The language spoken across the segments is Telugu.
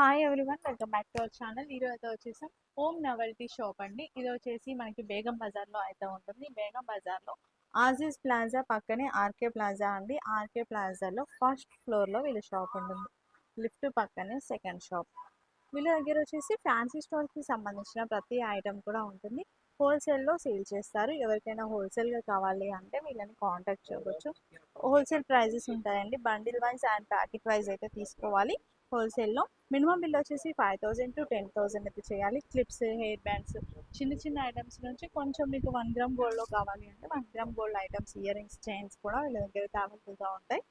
Hi everyone, welcome back to our channel. ఈరోజు అయితే వచ్చేసాం హోమ్ నవల్టీ షాప్ అండి. ఇది వచ్చేసి మనకి బేగం బజార్లో అయితే ఉంటుంది. బేగం బజార్లో ఆజీజ్ ప్లాజా పక్కనే ఆర్కే ప్లాజా అండి. ఆర్కే ప్లాజాలో ఫస్ట్ ఫ్లోర్లో వీళ్ళ షాప్ ఉంటుంది. లిఫ్ట్ పక్కనే సెకండ్ షాప్. వీళ్ళ దగ్గర వచ్చేసి ఫ్యాన్సీ స్టోర్కి సంబంధించిన ప్రతి ఐటమ్ కూడా ఉంటుంది. హోల్సేల్లో సేల్ చేస్తారు. ఎవరికైనా హోల్సేల్గా కావాలి అంటే వీళ్ళని కాంటాక్ట్ చేయవచ్చు. హోల్సేల్ ప్రైజెస్ ఉంటాయండి. Bundle wise and packet wise అయితే తీసుకోవాలి. హోల్సేల్లో మినిమం బిల్ వచ్చేసి 5,000 to 10,000 అయితే చేయాలి. క్లిప్స్, హెయిర్ బ్యాండ్స్, చిన్న చిన్న ఐటమ్స్ నుంచి కొంచెం మీకు 1 గ్రామ్ గోల్డ్లో కావాలి అంటే 1 gram gold items, ear rings, chains కూడా వీళ్ళ దగ్గర అయితే అవైలబుల్గా ఉంటాయి.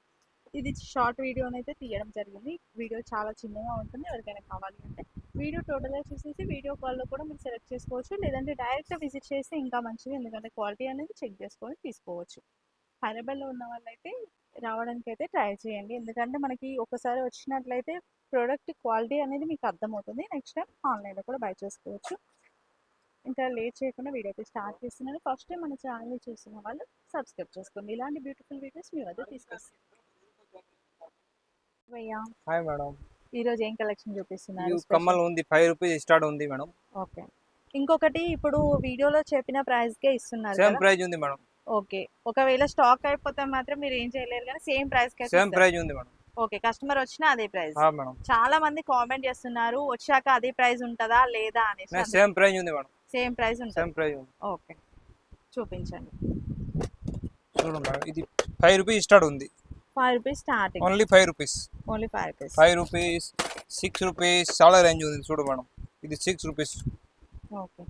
ఇది షార్ట్ వీడియోని అయితే తీయడం జరిగింది. వీడియో చాలా చిన్నగా ఉంటుంది. ఎవరికైనా కావాలి అంటే వీడియో టోటల్గా చూసేసి వీడియో కాల్లో కూడా మీరు సెలెక్ట్ చేసుకోవచ్చు. లేదంటే డైరెక్ట్గా విజిట్ చేస్తే ఇంకా మంచిది, ఎందుకంటే క్వాలిటీ అనేది చెక్ చేసుకొని తీసుకోవచ్చు. హైదరాబాద్లో ఉన్న వాళ్ళైతే రావడానికి అయితే ట్రై చేయండి. ఎందుకంటే మనకి ఒకసారి వచ్చినట్లయితే ప్రోడక్ట్ క్వాలిటీ అనేది మీకు అర్థమవుతుంది. నెక్స్ట్ టైం ఆన్లైన్లో కూడా బై చేసుకోవచ్చు. ఇంకా లేట్ చేయకుండా వీడియో అయితే స్టార్ట్ చేస్తున్నాను. ఫస్ట్ టైం మన ఛానల్ని చూస్తున్న వాళ్ళు సబ్స్క్రైబ్ చేసుకోండి. ఇలాంటి బ్యూటిఫుల్ వీడియోస్ మీ వద్ద తీసుకొస్తాను. భయ్యా, హాయ్ మేడం, ఈ రోజు ఏం కలెక్షన్ చూపిస్తున్నారు? కమ్మల్ ఉంది, 5 రూపీస్ స్టార్ట్ ఉంది మేడం. ఓకే, ఇంకొకటి ఇప్పుడు వీడియోలో చెప్పిన ప్రైస్కే ఇస్తున్నారు సేమ్ కదా? ప్రైస్ ఉంది మేడం. ఓకే, ఒకవేళ స్టాక్ అయిపోతే మాత్రం మీరు ఏం చేయలేరు, కానీ సేమ్ ప్రైస్ కి సేమ్ ప్రైస్ ఉంది మేడం. ఓకే, కస్టమర్ వచ్చినా అదే ప్రైస్. మేడం, చాలా మంది కామెంట్ చేస్తున్నారు వచ్చాక అదే ప్రైస్ ఉంటుందా లేదా అనేసి. సేమ్ ప్రైస్ ఉంది మేడం. సేమ్ ప్రైస్ ఉంటుంది. సేమ్ ప్రైస్ ఉంది. ఓకే, చూపించండి. చూడండి మేడం, ఇది 5 రూపీస్ స్టార్ట్ ఉంది. 5 rupees starting. Only 5 rupees. Only 5 rupees. 5 rupees, 6 rupees, చాలా రేంజ్ ఉంది. చూడు మేడం, ఇది 6 రూపీస్. ఓకే,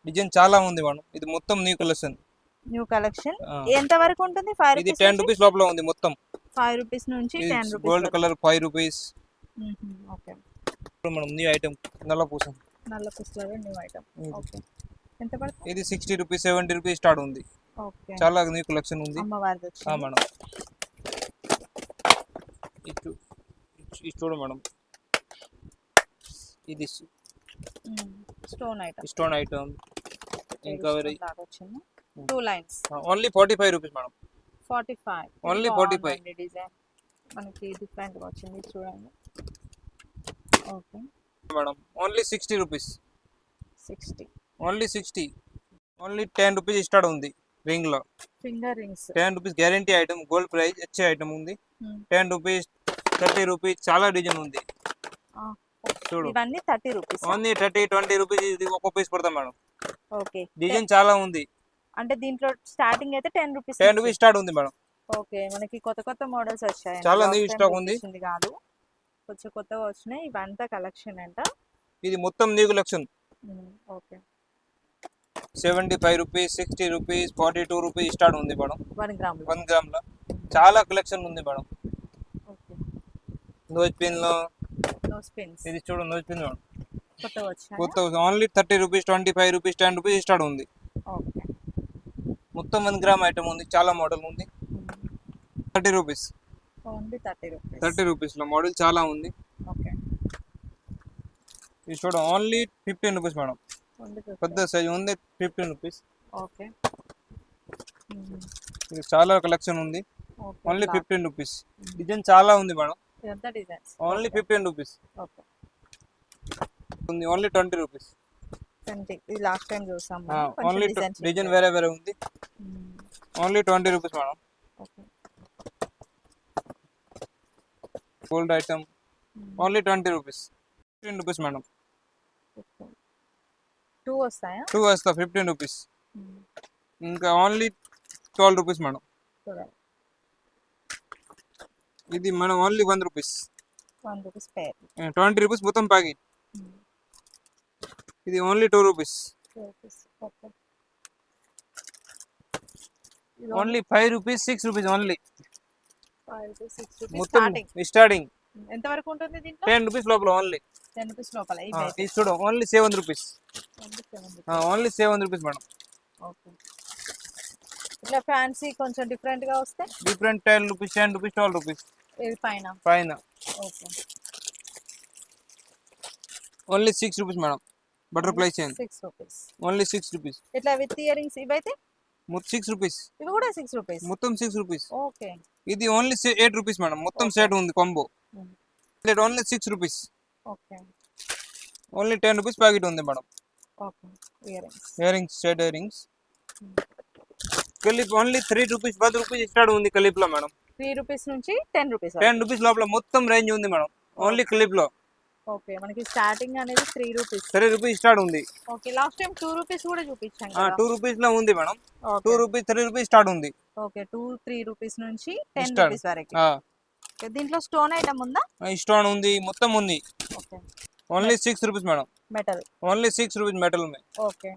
డిజైన్ చాలా ఉంది మేడం. ఇది మొత్తం న్యూ కలెక్షన్. New collection. ఎంత వరకు ఉంటుంది? 5 ఇది రూపీస్. 10 రూపీస్ లోపల ఉంది మొత్తం. 5 రూపీస్ నుంచి 10 rupees. Gold colour 5 rupees. Okay, చూడు మేడం, న్యూ ఐటమ్ నల్ల పూస. నల్ల పూసలో న్యూ ఐటమ్. ఓకే, ఎంత పడుతుంది? ఇది 60 రూపీస్, 70 రూపీస్ స్టార్ట్ ఉంది. ఓకే, చాలా న్యూ కలెక్షన్ ఉంది. అమ్మవారిది వచ్చింది. మేడం, ఇది చూడు మేడం, ఇది స్టోన్ ఐటమ్. Stone item. ఇంకా వచ్చింది 2 lines. Only 45 rupees madam. 45. Only 45. Design మనకి డిఫరెంట్ గా వచ్చింది, చూడండి. Okay madam, only 60 rupees. 60. Only 60. Only 10 rupees start ఉంది. రింగ్ లో finger rings 10 rupees guarantee item. Gold price వచ్చే ఐటమ్ ఉంది. 10 రూపీస్, 30 రూపీస్, చాలా డిజైన్ ఉంది. చూడు, ఇవన్నీ 30 రూపీస్. Only 30, 20 rupees. ఇది ఒక పీస్ పడతాం మేడం. ఓకే, డిజైన్ చాలా ఉంది. అంటే దీంట్లో స్టార్టింగ్ అయితే 10 రూపీస్. 10 రూపీస్ స్టార్ట్ ఉంది మేడం. ఓకే, మనకి కొత్త కొత్త మోడల్స్ వచ్చాయి. చాలా న్యూ స్టాక్ ఉంది. కాదు, కొంచెం కొత్తగా వచ్చినాయి. ఇవంతా కలెక్షన్ అంట. ఇది మొత్తం new collection. Okay, 75 rupees, 60 rupees, 42 rupees start ఉంది మేడం. 1 గ్రామ్. 1 గ్రామ్ లో చాలా కలెక్షన్ ఉంది మేడం. ఓకే, నోజ్ పిన్ లో నోస్ పిన్స్. ఇది చూడు, నోజ్ పిన్ మేడం, కొత్తగా వచ్చాయి. కొత్త. Only 30 rupees, 25 rupees, 10 rupees start ఉంది. ఓకే, మొత్తం 1 గ్రామ్ ఐటమ్ ఉంది. చాలా మోడల్ ఉంది. 30 రూపీస్. Only 30 rupees. 30 రూపీస్ లో మోడల్ చాలా ఉంది. ఓకే, ఇది చూడు, ఓన్లీ 15 రూపీస్ మేడం. పెద్ద సైజ్ ఉంది, 15 రూపీస్. ఓకే, ఇది చాలా కలెక్షన్ ఉంది. Only 15 rupees. డిజైన్ చాలా ఉంది మేడం. Only 15 rupees. ఓకే, ఉంది. Only 20 rupees. 20. ఇది లాస్ట్ టైం చూసాం. ఓన్లీ డిజైన్ వేరే వేరే ఉంది. Only 20 rupees madam. Okay, gold item only 20 rupees. 15 rupees madam. 2 వస్తాయా? 2 వస్తా, 15 రూపీస్. ఇంకా ఓన్లీ 12 రూపీస్ మేడం. ఇది madam only 1 rupees. 1 rupees pair. 20 rupees మొత్తం ప్యాకెట్. ఇది only 2 rupees. Okay, only 5 rupees, 6 rupees only. 5 rupees, 6 rupees మొత్తం స్టార్టింగ్. ఎంత వరకు ఉంటుంది దీంట్లో? 10 రూపీస్ లోపల ఓన్లీ. 10 రూపీస్ లోపల. ఇది చూడు, only 7 rupees. Only 7 rupees madam. Okay, ఇట్లా ఫ్యాన్సీ కొంచెం డిఫరెంట్ గా వస్తే డిఫరెంట్ 10 రూపీస్, 10 రూపీస్, 12 రూపీస్. ఇది పైన. Okay, only 6 rupees madam. Butterfly chain 6 rupees. Only 6 rupees. ఇట్లా విత్ ఇయర్ రింగ్స్ ఇవైతే 6 రూపీస్. ఇవి కూడా 6 రూపీస్. మొత్తం 6 రూపీస్. ఓకే, ఇది ఓన్లీ 8 రూపీస్ మేడం. మొత్తం సెట్ ఉంది combo. Only 6 rupees. Okay. Only 10 rupees packet ఉంది madam. Okay. Earrings. Earrings, straight earrings. Clip only 3 rupees, 10 rupees start ఉంది క్లిప్ లో మేడం. 3 రూపీస్ నుంచి 10 రూపీస్ 10 రూపీస్ లోపల మొత్తం రేంజ్ ఉంది మేడం, ఓన్లీ క్లిప్ లో. ఓకే. మనకి స్టార్టింగ్ అనేది 3 రూపీస్. 3 రూపీస్ స్టార్ట్ ఉంది. ఓకే. లాస్ట్ టైం 2 రూపీస్ కూడా చూపించాం కదా. 2 రూపీస్ లో ఉంది madam. 2 okay. Rupees, 3 rupees start ఉంది. ఓకే. 2, 3 రూపీస్ నుంచి 10 స్టార్ట్. రూపీస్ వరకు. ఓకే. దీంట్లో స్టోన్ ఐటమ్ ఉందా? స్టోన్ ఉంది, మొత్తం ఉంది. Okay. Only 6 rupees madam. Metal. Only 6 rupees metal మే. ఓకే.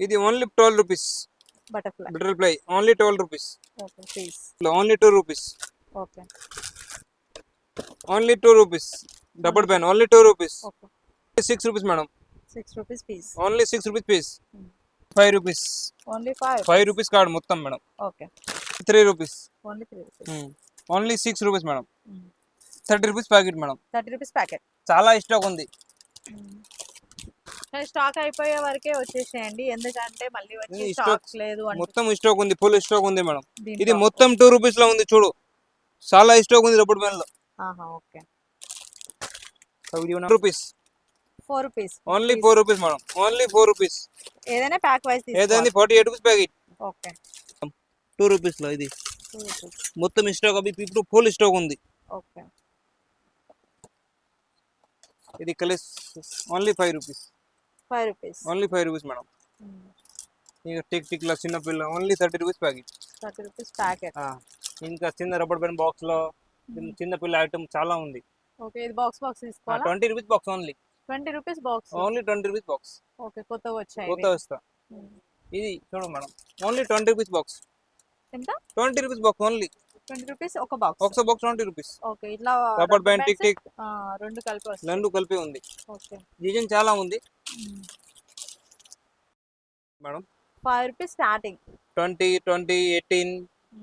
ఇది only 12 rupees. Butterfly. Butterfly only 12 rupees. Okay. Piece. Only 2 rupees. Okay. Only 2 rupees. Double pen only 2 rupees. Okay. 6 rupees madam. 6 rupees piece. Only 6 rupees piece. 5 rupees. Only 5 rupees card మొత్తం madam. Okay. 3 rupees. Only 3 rupees. Only 6 rupees madam. 30 rupees packet madam. 30 rupees packet. చాలా స్టాక్ ఉంది. స్టాక్ అయిపోయే వరకే వచ్చేసేయండి, ఎందుకంటే మళ్ళీ వచ్చి ఇది స్టాక్ లేదు అంటే. మొత్తం స్టాక్ ఉంది, ఫుల్ స్టాక్ ఉంది మేడం. దీంట్లో. ఇది మొత్తం 2 రూపీస్ లో ఉంది చూడు, చాలా స్టాక్ ఉంది రబ్బర్ పెన్ లో. ఆహా. Okay. 4 rupees. 4 rupees. Only 4 rupees madam. Only 4 rupees. ఏదైనా ప్యాక్ వైస్ ఏదైనా తీసుకోవాలి. 48 రూపీస్ ప్యాకెట్. ఓకే. 2 రూపీస్ లో ఇది 2 రూపీస్. మొత్తం స్టాక్ అవి ఇప్పుడు ఫుల్ స్టాక్ ఉంది. ఓకే. ఇది కలిసి only 5 rupees. 5 rupees. Only 5 rupees madam. ఇక టిక్ టిక్ లో చిన్న పిల్ల only 30 rupees packet. 30 rupees packet. ఇంకా చిన్న రబ్బర్ పెన్ బాక్స్ లో చిన్న పిల్ల ఐటమ్ చాలా ఉంది. ఓకే. ఇది బాక్స్ తీసుకోవాలా? 20 rupees box only. 20 rupees box. Only 20 rupees box. Okay. కొత్తగా వచ్చాయి కొత్త వస్తా. ఇది చూడు మేడం, ఓన్లీ 20 రూపీస్ బాక్స్. ఎంత? 20 రూపీస్ బాక్స్ ఓన్లీ. 20 రూపీస్ ఒక బాక్స్. ఒక బాక్స్ 20 రూపీస్. ఓకే. ఇట్లా రబ్బర్ బ్యాండ్, టిక్ టిక్ రెండు కలిపి వస్తాయి. రెండు కలిపి ఉంది. ఓకే. డిజైన్ చాలా ఉంది మేడం. 5 rupees starting. 20, 18,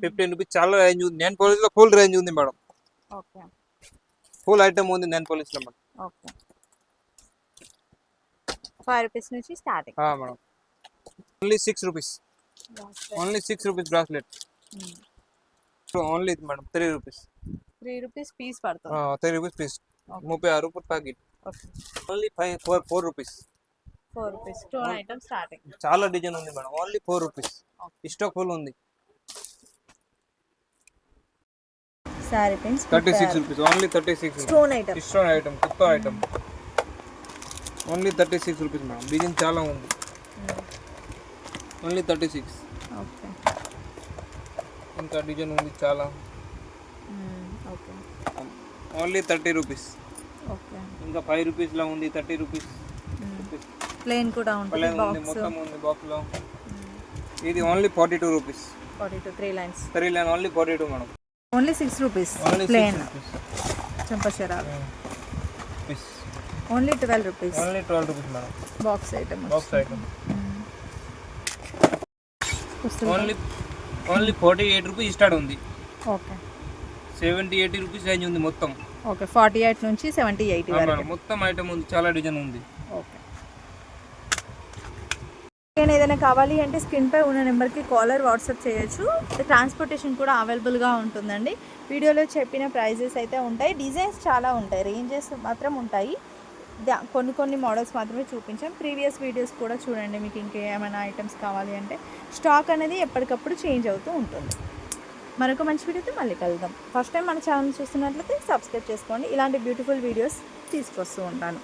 15 రూపీస్ చాలా రేంజ్ ఉంది. నెన్ పాలిష్ లో ఫుల్ రేంజ్ ఉంది మేడం. ఓకే. ఫుల్ ఐటమ్ ఉంది నెన్ పాలిష్ లో మేడం. ఓకే. 5 రూపీస్ నుంచి starting. Madam. Only 6 rupees. Only 6 rupees bracelet. Only madam 3 rupees. 3 rupees piece పడుతుంది. 3 రూపీస్ పీస్. 36 రూపాయలు packet. Okay. Only 4 rupees. 4 rupees stone item starting. చాలా డిజైన్ ఉంది madam. Only 4 rupees. Stock full ఉంది. Sari pins 36 rupees. Only 36. Stone item. Stone item, కొత్త item. Only 36 rupees madam. Design చాలా ఉంది. ఓన్లీ 36. ఓకే. ఇంకా డిజైన్ ఉంది చాలా. ఓకే. Only 30 rupees. ఓకే. ఇంకా 5 రూపీస్ లో ఉంది, 30 రూపీస్. ప్లేన్ కూడా ఉంటుంది బాక్స్. మొత్తం ఉంది బాక్స్ లో. ఇది only 42 rupees. 42 3 lines. 3 line only 42 madam. Only 6 rupees only plain 6 rupees. చంపశరాలు. Piece. Only 12 rupees. Only 12 rupees madam. Box item. Box item. Only 48 rupees start ఉంది. ఓకే. 70, 80 రూపీస్ రేంజ్ ఉంది మొత్తం. ఓకే. 48 నుంచి 70, 80 వరకు మొత్తం ఐటమ్ ఉంది, చాలా డిజైన్ ఉంది. ఓకే. ఏదైనా కావాలి అంటే స్క్రీన్పై ఉన్న నెంబర్కి కాలర్ వాట్సాప్ చేయొచ్చు. ట్రాన్స్పోర్టేషన్ కూడా అవైలబుల్గా ఉంటుందండి. వీడియోలో చెప్పిన ప్రైజెస్ అయితే ఉంటాయి, డిజైన్స్ చాలా ఉంటాయి, రేంజెస్ మాత్రం ఉంటాయి. కొన్ని మోడల్స్ మాత్రమే చూపించాం. ప్రీవియస్ వీడియోస్ కూడా చూడండి, మీకు ఇంకేమైనా ఐటమ్స్ కావాలి అంటే. స్టాక్ అనేది ఎప్పటికప్పుడు చేంజ్ అవుతూ ఉంటుంది. మరొక మంచి వీడియోతో మళ్ళీ కలుద్దాం. ఫస్ట్ టైం మన ఛానల్ చూస్తున్నట్లయితే సబ్స్క్రైబ్ చేసుకోండి. ఇలాంటి బ్యూటిఫుల్ వీడియోస్ తీసుకొస్తూ ఉంటాను.